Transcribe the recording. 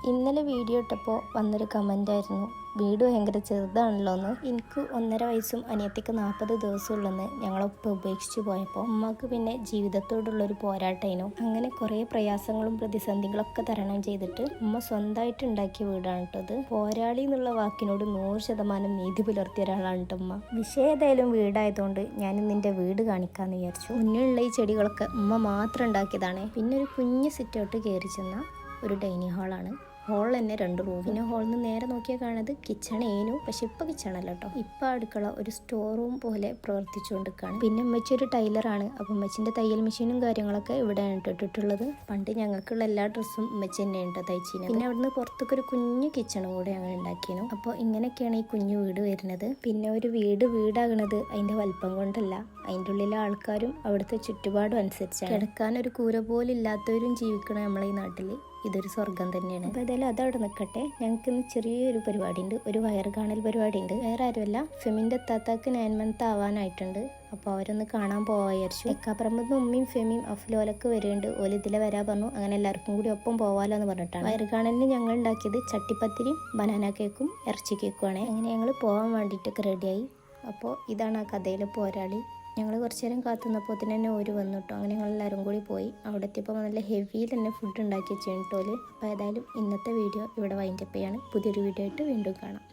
ഇന്നലെ വീഡിയോ ഇട്ടപ്പോൾ വന്നൊരു കമൻ്റായിരുന്നു, വീട് ഭയങ്കര ചെറുതാണല്ലോ എന്ന്. എനിക്ക് 1.5 വയസ്സും അനിയത്തിക്ക് 40 ദിവസമുള്ളെന്ന് ഞങ്ങളൊപ്പം ഉപേക്ഷിച്ച് പോയപ്പോൾ ഉമ്മക്ക് പിന്നെ ജീവിതത്തോടുള്ളൊരു പോരാട്ടമായിരുന്നു. അങ്ങനെ കുറേ പ്രയാസങ്ങളും പ്രതിസന്ധികളൊക്കെ തരണം ചെയ്തിട്ട് ഉമ്മ സ്വന്തമായിട്ട് ഉണ്ടാക്കിയ വീടാണ് കേട്ടത്. പോരാളി എന്നുള്ള വാക്കിനോട് 100% നീതി പുലർത്തിയ ഒരാളാണ് കേട്ടോ ഉമ്മ. വിഷയം ഏതായാലും വീടായതുകൊണ്ട് ഞാൻ നിന്റെ വീട് കാണിക്കാമെന്ന് വിചാരിച്ചു. മുന്നിലുള്ള ഈ ചെടികളൊക്കെ ഉമ്മ മാത്രം ഉണ്ടാക്കിയതാണ്. പിന്നെ ഒരു കുഞ്ഞ് സിറ്റൗട്ട് കയറി ചെന്ന ഒരു ഡൈനിങ് ഹാളാണ്. ഹോൾ തന്നെ 2 റൂം. പിന്നെ ഹോളിൽ നിന്ന് നേരെ നോക്കിയാൽ കാണുന്നത് കിച്ചൺ ഏനു. പക്ഷെ ഇപ്പം കിച്ചണല്ല കേട്ടോ, ഇപ്പം അടുക്കള ഒരു സ്റ്റോർ റൂം പോലെ പ്രവർത്തിച്ചുകൊണ്ടിരിക്കുകയാണ്. പിന്നെ ഉമ്മച്ചി ഒരു ടൈലറാണ്. അപ്പം ഉമ്മച്ചിൻ്റെ തയ്യൽ മെഷീനും കാര്യങ്ങളൊക്കെ ഇവിടെയാണ് ഇട്ടിട്ടുള്ളത്. പണ്ട് ഞങ്ങൾക്കുള്ള എല്ലാ ഡ്രസ്സും ഉമ്മച്ചി തന്നെയാണ് കേട്ടോ തയ്ച്ചിരുന്നത്. പിന്നെ അവിടുന്ന് പുറത്തൊക്കെ ഒരു കുഞ്ഞു കിച്ചണും കൂടെ ഞങ്ങൾ ഉണ്ടാക്കിയിരുന്നു. അപ്പോൾ ഇങ്ങനെയൊക്കെയാണ് ഈ കുഞ്ഞു വീട് വരുന്നത്. പിന്നെ ഒരു വീടാകണത് അതിൻ്റെ വലിപ്പം കൊണ്ടല്ല, അതിൻ്റെ ഉള്ളിലെ ആൾക്കാരും അവിടുത്തെ ചുറ്റുപാടും അനുസരിച്ചാണ്. കിടക്കാനൊരു കൂര പോലും ഇല്ലാത്തവരും ജീവിക്കണം നമ്മളെ ഈ നാട്ടിൽ. ഇതൊരു സ്വർഗം തന്നെയാണ്. അപ്പോൾ ഏതായാലും അതവിടെ നിൽക്കട്ടെ. ഞങ്ങൾക്ക് ഇന്ന് ചെറിയൊരു പരിപാടി ഉണ്ട്, ഒരു വയറ് കാണൽ പരിപാടി ഉണ്ട്. വേറെ ആരുമല്ല, ഫെമിൻ്റെ താത്താക്ക് 9 മന്ത് ആവാനായിട്ടുണ്ട്. അപ്പോൾ അവരൊന്ന് കാണാൻ പോവാൻ വിചാരിച്ചു. എക്കാപ്പറമ്പ് ഉമ്മയും ഫെമിയും അഫ്ലോലൊക്കെ വരുന്നുണ്ട്. ഓല് ഇതിലെ വരാൻ പറഞ്ഞു. അങ്ങനെ എല്ലാവർക്കും കൂടി ഒപ്പം പോവാലോ എന്ന് പറഞ്ഞിട്ടാണ്. വയറ് കാണലിന് ഞങ്ങൾ ഉണ്ടാക്കിയത് ചട്ടിപ്പത്തിരിയും ബനാന കേക്കും ഇറച്ചി കേക്കുമാണ്. അങ്ങനെ ഞങ്ങൾ പോകാൻ വേണ്ടിയിട്ടൊക്കെ റെഡിയായി. അപ്പോൾ ഇതാണ് ആ കഥയിലെ പോരാളി. ഞങ്ങൾ കുറച്ച് നേരം കാത്തുനിന്നപ്പോൾ തന്നെ ഓര് വന്നു കേട്ടോ. അങ്ങനെ ഞങ്ങളെല്ലാവരും കൂടി പോയി. അവിടെ എത്തിയപ്പോൾ നല്ല ഹെവിയിൽ തന്നെ ഫുഡ് ഉണ്ടാക്കി വെച്ചിട്ടോല്. അപ്പോൾ ഏതായാലും ഇന്നത്തെ വീഡിയോ ഇവിടെ വൈൻഡപ്പ് ചെയ്യാണ്. പുതിയൊരു വീഡിയോ ആയിട്ട് വീണ്ടും കാണാം.